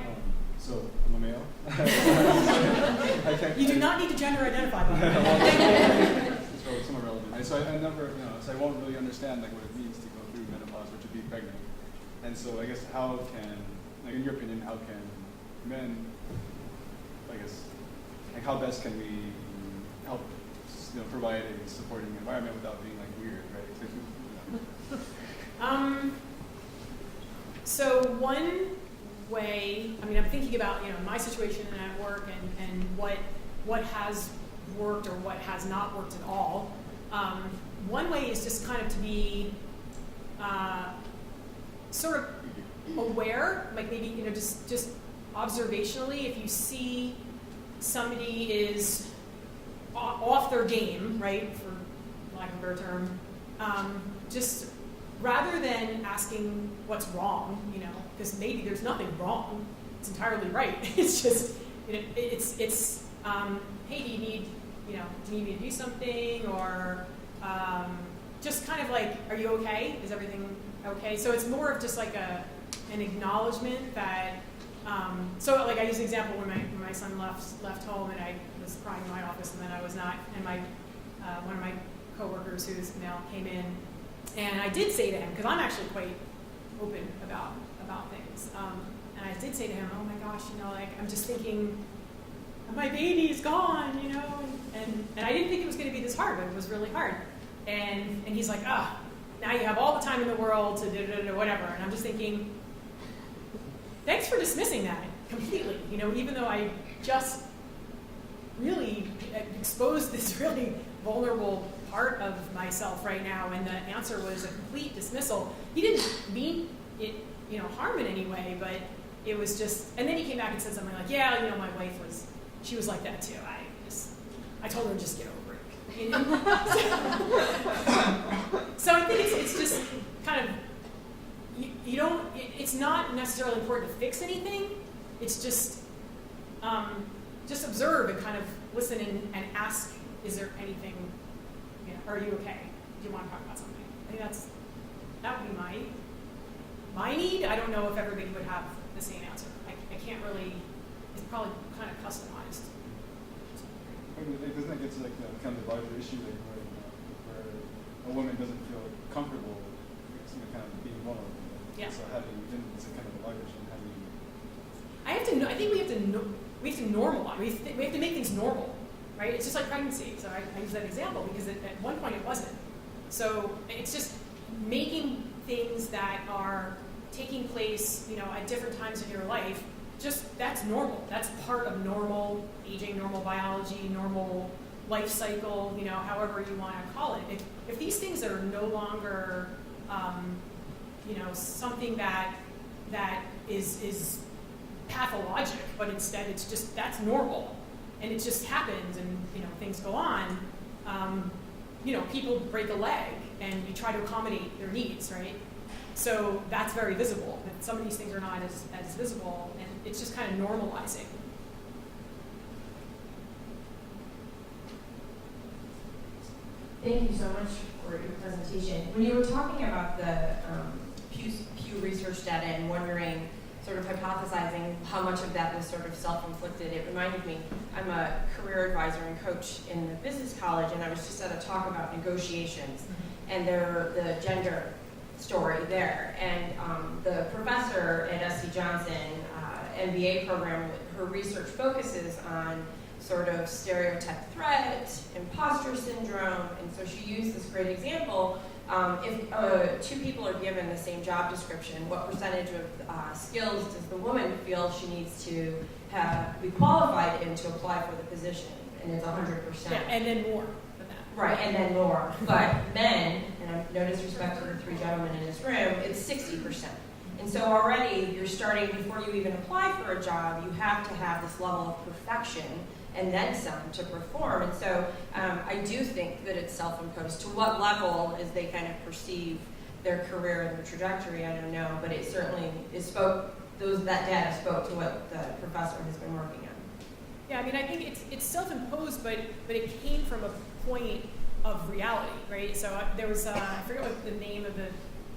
So I'm a male. You do not need to gender identify, by the way. It's somewhat relevant. So I never, so I won't really understand what it means to go through menopause or to be pregnant. And so I guess how can, in your opinion, how can men, how best can we help, provide a supporting environment without being weird, right? So one way, I'm thinking about my situation and at work and what has worked or what has not worked at all. One way is just kind of to be sort of aware, maybe just observationally, if you see somebody is off their game, right, for lack of a better term, just rather than asking what's wrong, because maybe there's nothing wrong, it's entirely right. It's just, it's hey, do you need me to do something, or just kind of are you okay? Is everything okay? So it's more of just an acknowledgement that. So I use the example when my son left home and I was crying in my office and then I was not, and one of my coworkers who's male came in, and I did say to him, because I'm actually quite open about things, And I did say to him, oh my gosh, like, I'm just thinking, my baby's gone, and I didn't think it was going to be this hard, but it was really hard. And he's like, now you have all the time in the world to whatever. And I'm just thinking, thanks for dismissing that completely, even though I just really exposed this really vulnerable part of myself right now, and the answer was a complete dismissal. He didn't mean it, harm in any way, but it was just, and then he came back and said something like, yeah, my wife she was like that too. I told her to just get over it. So I think it's just kind of, it's not necessarily important to fix anything. It's just observe and kind of listen and ask, is there anything, are you okay? Do you want to talk about something? I think that would be my need. I don't know if everybody would have the same answer. I can't really, it's probably kind of customized. Doesn't that get to kind of the larger issue where a woman doesn't feel comfortable kind of being vulnerable? Yeah. So it's a kind of a larger issue. I think we have to normalize. We have to make things normal, right? It's just like pregnancy. So I use that example because at one point it wasn't. So it's just making things that are taking place, at different times in your life. Just that's normal. That's part of normal aging, normal biology, normal life cycle. However you want to call it. If these things are no longer, something that is pathologic, but instead it's just that's normal, and it just happens, and things go on. People break a leg, and you try to accommodate their needs, right? So that's very visible. But some of these things are not as visible, and it's just kind of normalizing. Thank you so much for your presentation. When you were talking about the Pew Research data and wondering, sort of hypothesizing how much of that was sort of self-inflicted, it reminded me, I'm a career advisor and coach in the business college, and I was just at a talk about negotiations and the gender story there. And the professor at SC Johnson MBA program, her research focuses on sort of stereotype threat, imposter syndrome, and so she used this great example. If two people are given the same job description, what percentage of skills does the woman feel she needs to be qualified in to apply for the position? And it's 100%. Yeah, and then more than that. Right, and then more. But men, and no disrespect to the three gentlemen in this room, it's 60%. And so already you're starting, before you even apply for a job, you have to have this level of perfection and then some to perform. And so I do think that it's self-imposed. To what level as they kind of perceive their career and their trajectory, I don't know, but it certainly that data spoke to what the professor has been working on. Yeah, I mean, I think it's self-imposed, but it came from a point of reality, right? So there was, I forget what the name of the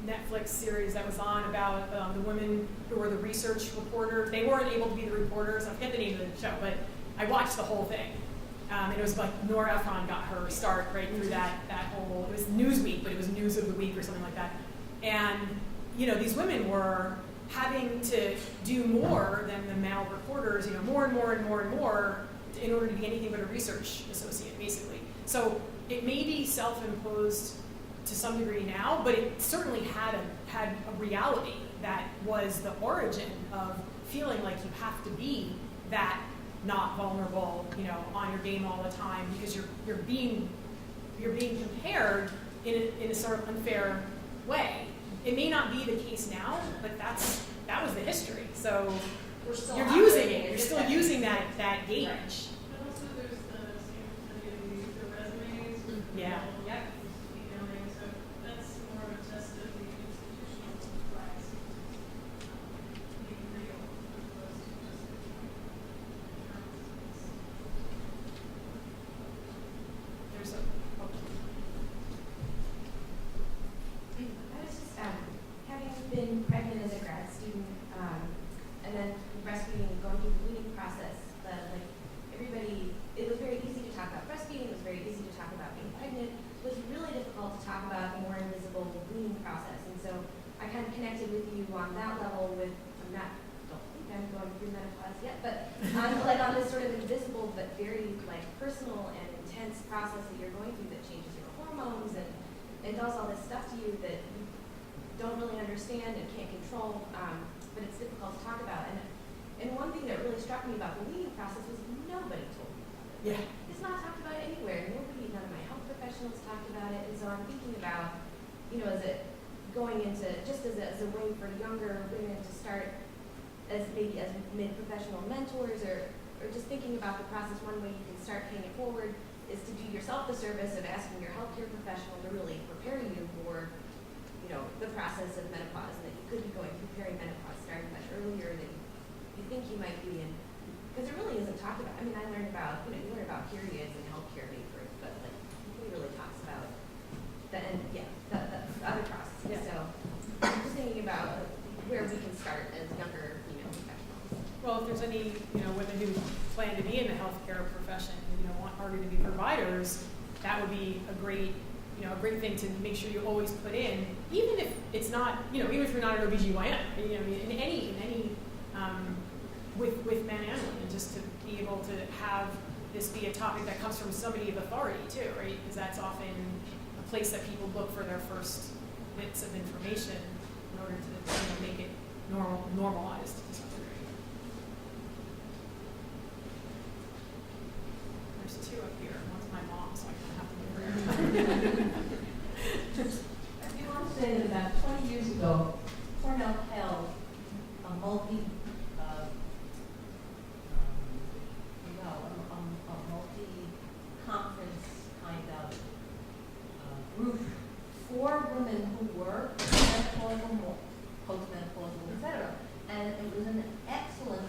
Netflix series that was on about the women who were the research reporters. They weren't able to be the reporters. I forget the name of the show, but I watched the whole thing. And it was like Nora Ephron got her start right through that whole, it was Newsweek, but it was News of the Week or something like that. And, these women were having to do more than the male reporters, more and more and more and more in order to be anything but a research associate, basically. So it may be self-imposed to some degree now, but it certainly had a reality that was the origin of feeling like you have to be that not vulnerable, on your game all the time, because you're being compared in a sort of unfair way. It may not be the case now, but that was the history. So you're still using that gauge. But also there's the resumes. Yeah. Yep. Emailing, so that's more of a test of the institutional bias. Being real as opposed to just There's a. I was just having been pregnant as a grad student, and then breastfeeding, going through the weaning process. Everybody, it was very easy to talk about breastfeeding. It was very easy to talk about being pregnant. on this sort of invisible but very like personal and intense process that you're going through that changes your hormones and does all this stuff to you that you don't really understand and can't control, but it's difficult to talk about. And one thing that really struck me about the weaning process was nobody told me about it. Yeah. It's not talked about anywhere. Nobody, none of my health professionals talked about it. And so I'm thinking about, as it going into, just as a way for younger women to start as maybe as mid-professional mentors or just thinking about the process, one way you can start paying it forward is to do yourself the service of asking your healthcare professional to really prepare you for, the process of menopause, and that you could be going through perimenopause starting much earlier than you think you might be in. Because it really isn't talked about. I mean, I learned about, you learn about periods and healthcare papers, but like nobody really talks about the other processes. Yeah. So I'm just thinking about where we can start as younger female professionals. Well, if there's any, women who plan to be in the healthcare profession, are going to be providers, that would be a great thing to make sure you always put in, even if it's not, even if you're not an OBGYN, in any with men and women, just to be able to have this be a topic that comes from somebody of authority too, right? Because that's often a place that people look for their first bits of information in order to make it normalized to some degree. There's two up here. One's my mom, so I kind of have to move her. I do want to say that about 20 years ago, Cornell held a multi-conference kind of group for women who were menopausal, postmenopausal, etc. And it was an excellent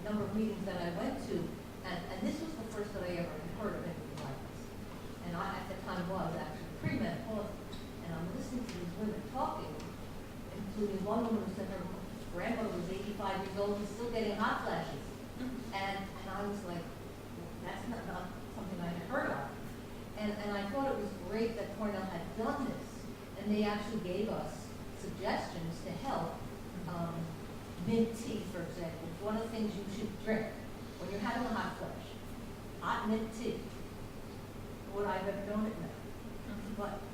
number of meetings that I went to, and this was the first that I ever heard of anything like this. And I, at the time, was actually premenopausal. And I'm listening to these women talking, including one woman who said her grandmother was 85 years old and still getting hot flashes. And I was like, well, that's not something I had heard of. And I thought it was great that Cornell had done this. And they actually gave us suggestions to help. Mint tea, for example, is one of the things you should drink when you're having a hot flash. Hot mint tea. Would I have known it now?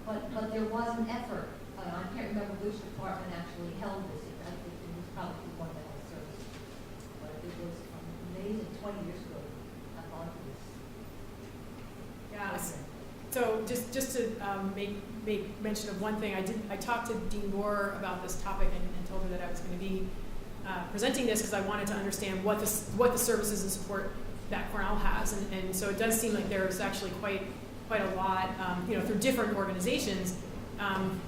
But there was an effort. I can't remember which department actually held this. I think it was probably one of the health services. But it was amazing 20 years ago. I thought of this. Yes. So just to make mention of one thing, I talked to Dean Moore about this topic and told her that I was going to be presenting this because I wanted to understand what the services and support that Cornell has, and so it does seem like there's actually quite a lot, through different organizations.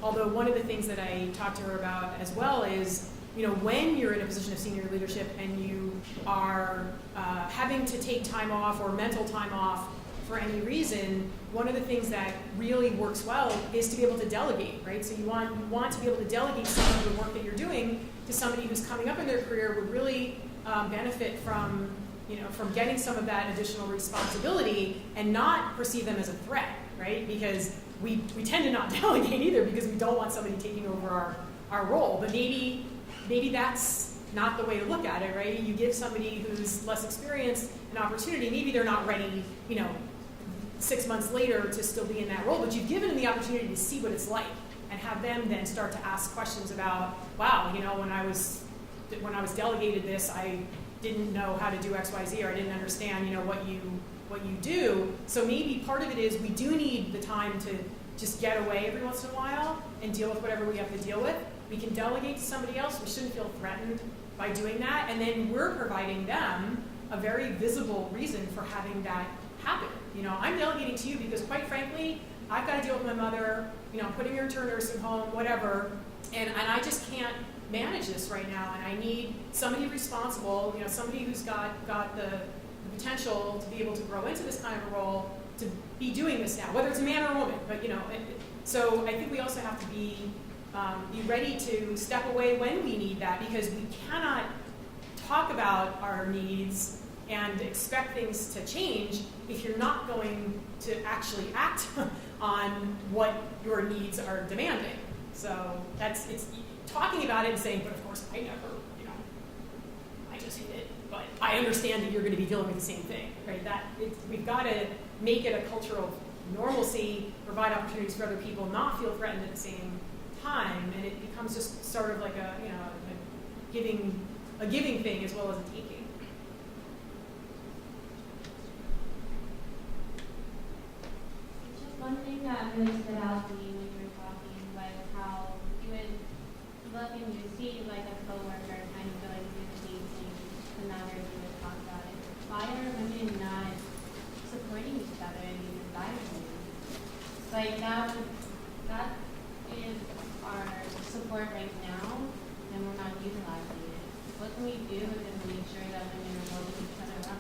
Although one of the things that I talked to her about as well is, when you're in a position of senior leadership and you are having to take time off or mental time off for any reason, one of the things that really works well is to be able to delegate, right? So you want to be able to delegate some of the work that you're doing to somebody who's coming up in their career, would really benefit from getting some of that additional responsibility and not perceive them as a threat, right? Because we tend to not delegate either because we don't want somebody taking over our role. But maybe that's not the way to look at it, right? You give somebody who's less experienced an opportunity. Maybe they're not ready, 6 months later to still be in that role, but you've given them the opportunity to see what it's like and have them then start to ask questions about, wow, when I was delegated this, I didn't know how to do X, Y, Z, or I didn't understand, what you do. So maybe part of it is we do need the time to just get away every once in a while and deal with whatever we have to deal with. We can delegate to somebody else. We shouldn't feel threatened by doing that. And then we're providing them a very visible reason for having that happen. I'm delegating to you because, quite frankly, I've got to deal with my mother, putting her into a nursing home, whatever, and I just can't manage this right now, and I need somebody responsible, somebody who's got the potential to be able to grow into this kind of a role, to be doing this now, whether it's a man or a woman, but so I think we also have to be ready to step away when we need that, because we cannot talk about our needs and expect things to change if you're not going to actually act on what your needs are demanding. So it's talking about it and saying, but of course I never, I understand that you're going to be dealing with the same thing, right? We've got to make it a culture of normalcy, provide opportunities for other people, not feel threatened at the same time, and it becomes just sort of like a giving thing as well as a taking. Just one thing that really stood out to me when you were talking was how you would look and you see like a coworker kind of going through the same thing, and now you would talk about it. Why are women not supporting each other in these environments? Like that is our support right now, and we're not utilizing it. What can we do to make sure that women are holding each other up?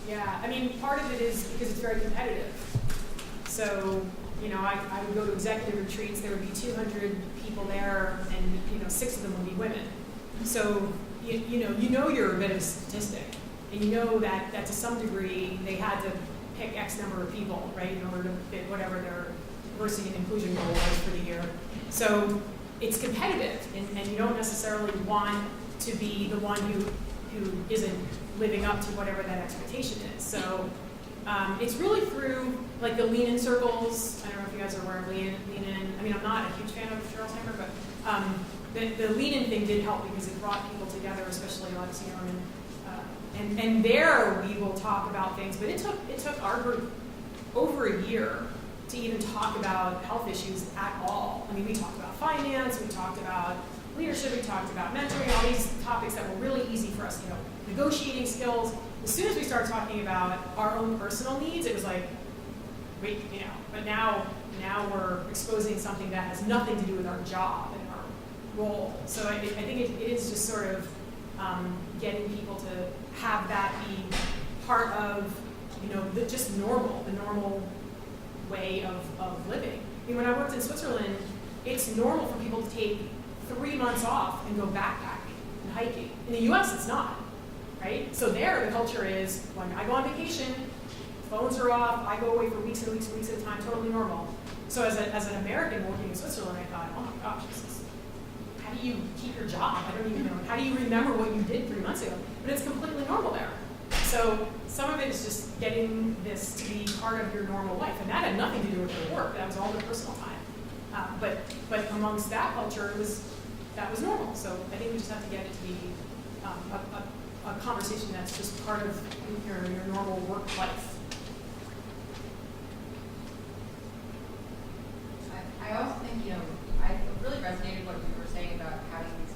Yeah, I mean, part of it is because it's very competitive. So, I would go to executive retreats, there would be 200 people there, and 6 of them would be women. So, you know you're a bit of a statistic, and you know that to some degree they had to pick X number of people, right, in order to fit whatever their diversity and inclusion goal was for the year. So it's competitive, and you don't necessarily want to be the one who isn't living up to whatever that expectation is. So it's really through like the lean in circles. I don't know if you guys are aware of lean in. I mean, I'm not a huge fan of Cheryl Timer, but the lean in thing did help because it brought people together, especially a lot of senior women. And there we will talk about things, but it took our group over a year to even talk about health issues at all. I mean, we talked about finance, we talked about leadership, we talked about mentoring, all these topics that were really easy for us, negotiating skills. As soon as we started talking about our own personal needs, it was like, wait, but now we're exposing something that has nothing to do with our job and our role. So I think it is just sort of getting people to have that be part of, just the normal way of living. I mean, when I worked in Switzerland, it's normal for people to take 3 months off and go backpacking and hiking. In the US, it's not, right? So there, the culture is, when I go on vacation, phones are off, I go away for weeks and weeks and weeks at a time, totally normal. So as an American working in Switzerland, I thought, oh my gosh, how do you keep your job? I don't even know. How do you remember what you did 3 months ago? But it's completely normal there. So some of it is just getting this to be part of your normal life. And that had nothing to do with your work. That was all the personal time. But amongst that culture, that was normal. So I think we just have to get it to be a conversation that's just part of your normal work life. I also think, I really resonated what you were saying about having these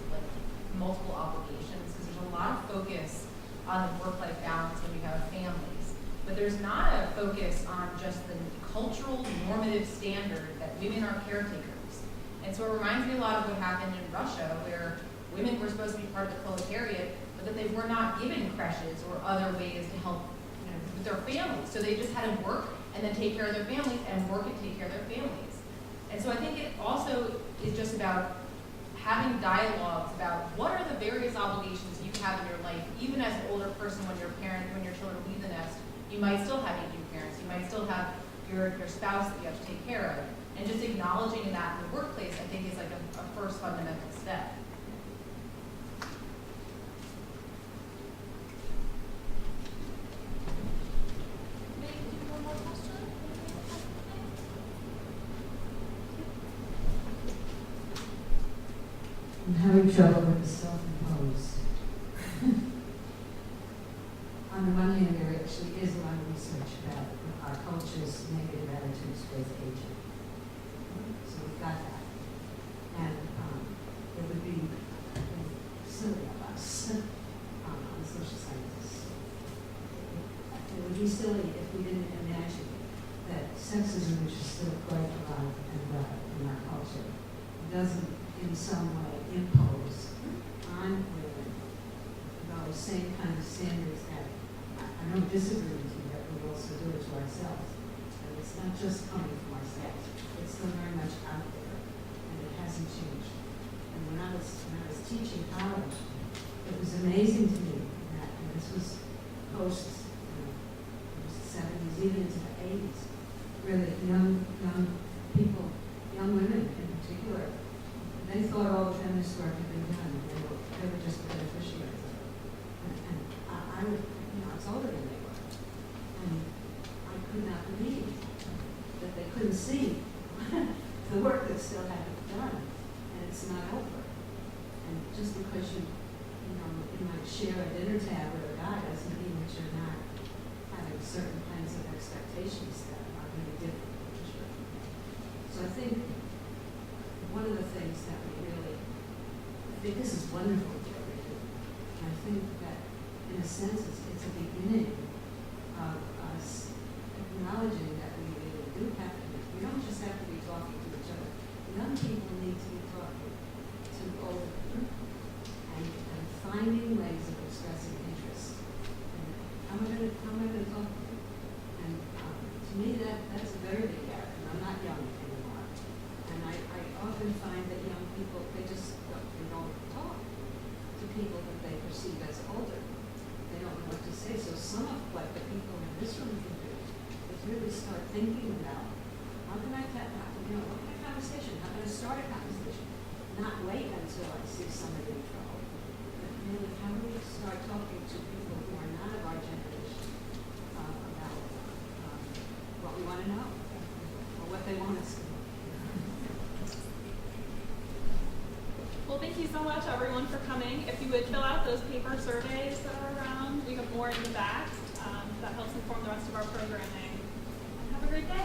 multiple obligations, because there's a lot of focus on the work-life balance when we have families, but there's not a focus on just the cultural normative standard that women are caretakers. And so it reminds me a lot of what happened in Russia, where women were supposed to be part of the proletariat, but that they were not given creches or other ways to help with their families. So they just had to work and then take care of their families, and work and take care of their families. And so I think it also is just about having dialogues about what are the various obligations you have in your life. Even as an older person, when your children leave the nest, you might still have aging parents. You might still have your spouse that you have to take care of. And just acknowledging that in the workplace, I think, is like a first fundamental step. I'm having trouble with the self-imposed. On the one hand, there actually is a lot of research about our culture's negative attitudes towards aging. So we've got that. And it would be silly of us, the social scientists. It would be silly if we didn't imagine that sexism, which is still quite alive and well in our culture, doesn't in some way impose on women those same kind of standards that I don't disagree with you that we also do it to ourselves. But it's not just coming from ourselves. It's still very much out there, and it hasn't changed. And when I was teaching college, it was amazing to me that, and this was post the 70s, even into the 80s, where the young people, young women in particular, they thought all the feminist work had been done. They were just beneficiaries of it. And I you know, you might share a dinner tab with a guy doesn't mean that you're not having certain kinds of expectations that are really different. So I think one of the things that we really, I think this is wonderful what we do. And I think that in a sense it's a beginning of us acknowledging that we really do have to, we don't just have to be talking to each other. Young people need to be talking to older people and finding ways of expressing interest. And how am I going to talk to you? And to me that's a very big gap. And I'm not young anymore. And I often find that young people, they don't talk to people that they perceive as older. They don't know what to say. So some of what the people in this room can do is really start thinking about how can I what kind of conversation? How can I start a conversation? Not wait until I see somebody in trouble. But really, how do we start talking to people who are not of our generation about what we want to know or what they want us to know? Well, thank you so much, everyone, for coming. If you would fill out those paper surveys that are around, we have more in the back. That helps inform the rest of our programming. And have a great day.